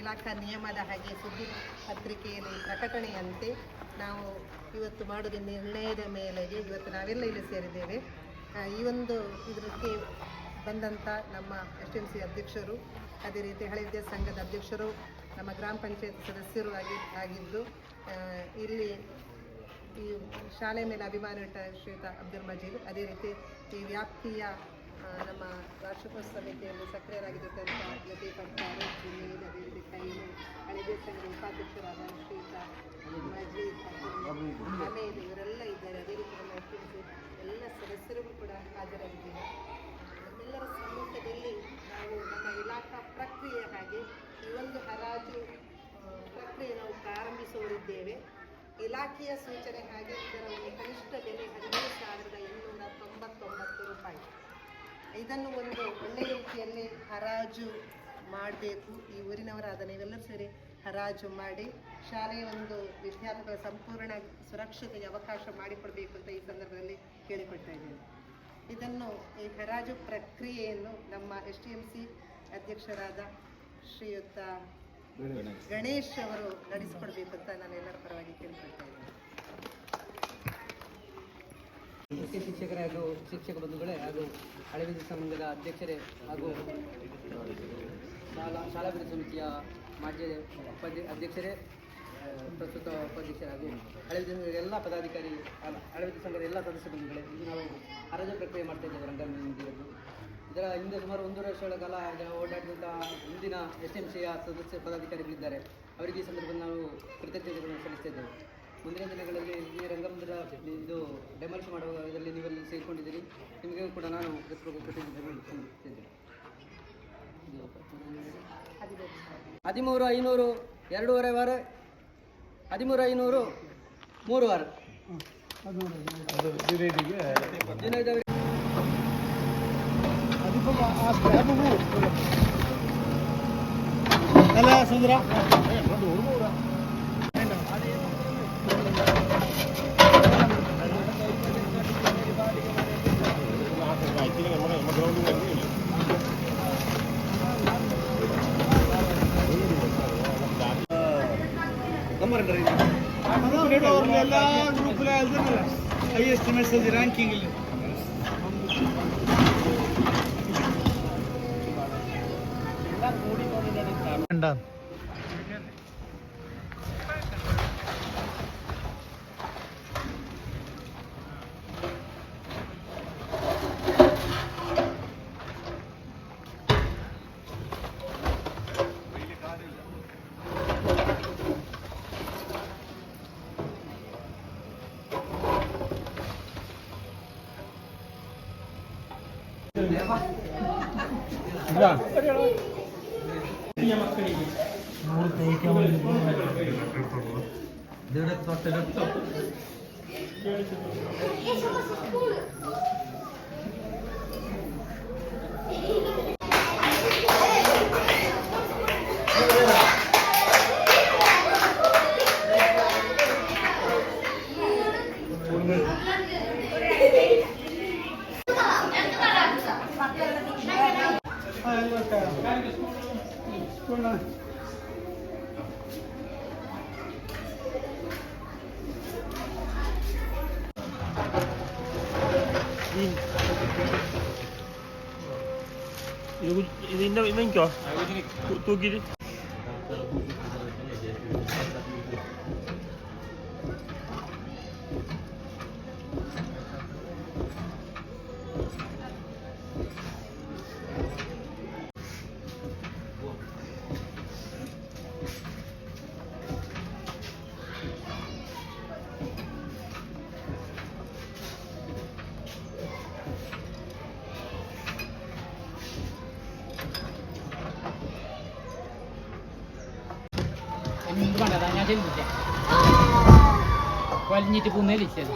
ಇಲಾಖಾ ನಿಯಮದ ಹಾಗೆ ಸುದ್ದಿ ಪತ್ರಿಕೆಯಲ್ಲಿ ಪ್ರಕಟಣೆಯಂತೆ ನಾವು ಇವತ್ತು ಮಾಡುವ ನಿರ್ಣಯದ ಮೇಲೆಗೆ ಇವತ್ತು ನಾವೆಲ್ಲ ಇಲ್ಲಿ ಸೇರಿದ್ದೇವೆ. ಈ ಒಂದು ಇದಕ್ಕೆ ಬಂದಂಥ ನಮ್ಮ STMC ಅಧ್ಯಕ್ಷರು, ಅದೇ ರೀತಿ ಹಳೆ ವಿದ್ಯಾರ್ಥಿ ಸಂಘದ ಅಧ್ಯಕ್ಷರು, ನಮ್ಮ ಗ್ರಾಮ ಪಂಚಾಯತ್ ಸದಸ್ಯರು ಆಗಿದ್ದು, ಇಲ್ಲಿ ಈ ಶಾಲೆ ಮೇಲೆ ಅಭಿಮಾನ ಇಟ್ಟ ಶ್ರೀಯುತ ಅಬ್ದುಲ್ ಮಜೀದ್, ಅದೇ ರೀತಿ ಈ ವ್ಯಾಪ್ತಿಯ ನಮ್ಮ ವಾರ್ಷಿಕೋತ್ಸವ ಸಮಿತಿಯಲ್ಲಿ ಸಕ್ರಿಯರಾಗಿದ್ದಂಥ ಲತೀಫ್ ಅನ್ಸಾರಿ, ಜುನೀದ್, ಅದೇ ರೀತಿ ಕೈಲು, ಹಳೆ ವಿದ್ಯಾರ್ಥಿ ಸಂಘದ ಉಪಾಧ್ಯಕ್ಷರಾದ ಶ್ರೀಯುತ ಮಜೀದ್, ಹಮೀದ್ ಇವರೆಲ್ಲ ಇದ್ದಾರೆ. ಅದೇ ರೀತಿ ನಮ್ಮ STMC ಎಲ್ಲ ಸದಸ್ಯರಿಗೂ ಕೂಡ ಹಾಜರಾಗಿದ್ದೇವೆ. ಎಲ್ಲರ ಸಮ್ಮುಖದಲ್ಲಿ ನಾವು ನಮ್ಮ ಇಲಾಖಾ ಪ್ರಕ್ರಿಯೆ ಹಾಗೆ ಈ ಒಂದು ಹರಾಜು ಪ್ರಕ್ರಿಯೆ ನಾವು ಪ್ರಾರಂಭಿಸುವರಿದ್ದೇವೆ. ಇಲಾಖೆಯ ಸೂಚನೆ ಹಾಗೆ ಇದರ ಒಂದು ಕನಿಷ್ಠ ಬೆಲೆ 13,899 ರೂಪಾಯಿ. ಇದನ್ನು ಒಂದು ಒಳ್ಳೆಯ ರೀತಿಯಲ್ಲಿ ಹರಾಜು ಮಾಡಬೇಕು. ಈ ಊರಿನವರಾದ ನೀವೆಲ್ಲರೂ ಸೇರಿ ಹರಾಜು ಮಾಡಿ ಶಾಲೆಯ ಒಂದು ವಿದ್ಯಾರ್ಥಿಗಳ ಸಂಪೂರ್ಣ ಸುರಕ್ಷತೆಗೆ ಅವಕಾಶ ಮಾಡಿಕೊಡಬೇಕು ಅಂತ ಈ ಸಂದರ್ಭದಲ್ಲಿ ಕೇಳಿಕೊಳ್ತಾ ಇದ್ದೇನೆ. ಇದನ್ನು ಈ ಹರಾಜು ಪ್ರಕ್ರಿಯೆಯನ್ನು ನಮ್ಮ STMC ಅಧ್ಯಕ್ಷರಾದ ಶ್ರೀಯುತ ಗಣೇಶ್ ಅವರು ನಡೆಸಿಕೊಡ್ಬೇಕು ಅಂತ ನಾನು ಎಲ್ಲರ ಪರವಾಗಿ ಕೇಳಿಕೊಳ್ತಾ ಇದ್ದೇನೆ. ಮುಖ್ಯ ಶಿಕ್ಷಕರೇ ಹಾಗೂ ಶಿಕ್ಷಕ ಬಂಧುಗಳೇ ಹಾಗೂ ಹಳೆ ವಿದ್ಯಾರ್ಥಿ ಸಂಘದ ಅಧ್ಯಕ್ಷರೇ ಹಾಗೂ ಶಾಲಾಭಿವೃದ್ಧಿ ಸಮಿತಿಯ ಮಾಜಿ ಅಧ್ಯಕ್ಷರೇ, ಪ್ರಸ್ತುತ ಉಪಾಧ್ಯಕ್ಷರೇ ಹಾಗೂ ಹಳೆ ವಿದ್ಯಾರ್ಥಿ ಎಲ್ಲ ಪದಾಧಿಕಾರಿ, ಹಳೆ ವಿದ್ಯಾರ್ಥಿ ಸಂಘದ ಎಲ್ಲ ಸದಸ್ಯ ಬಂಧುಗಳೇ, ಇದು ನಾವು ಹರಾಜು ಪ್ರಕ್ರಿಯೆ ಮಾಡ್ತಾ ಇದ್ದೇವೆ ರಂಗಮಂದಿರದ್ದು. ಇದರ ಹಿಂದೆ ಸುಮಾರು 1.5 ವರ್ಷಗಳ ಕಾಲ ಓಡಾಡಿದಂಥ ಹಿಂದಿನ STMCಯ ಸದಸ್ಯ ಪದಾಧಿಕಾರಿಗಳಿದ್ದಾರೆ. ಅವರಿಗೆ ಈ ಸಂದರ್ಭದಲ್ಲಿ ನಾವು ಕೃತಜ್ಞತೆಗಳನ್ನು ಸಲ್ಲಿಸ್ತಾ ಇದ್ದೇವೆ. ಮುಂದಿನ ದಿನಗಳಲ್ಲಿ ಈ ರಂಗಮಂದಿರ ಇದು ಡೆಮಾಲಿಷ್ ಮಾಡುವ ಇದರಲ್ಲಿ ನೀವೆಲ್ಲ ಸೇರಿಕೊಂಡಿದ್ದೀರಿ. ನಿಮಗೆ ಕೂಡ ನಾನು ಕೃತಜ್ಞತೆಗಳನ್ನು ಸಲ್ಲಿಸುತ್ತಿದ್ದೇನೆ. 13,500 2.5 ವಾರ, 13,500 3 ವಾರ. ಸುಂದರ ಎಲ್ಲ ಗ್ರೂಪ್ highest message ranking ಇಲ್ಲ. Ini main kau? Tu gini. Ini bukan datangnya aja gitu ya. Kualinya itu pun melis ya.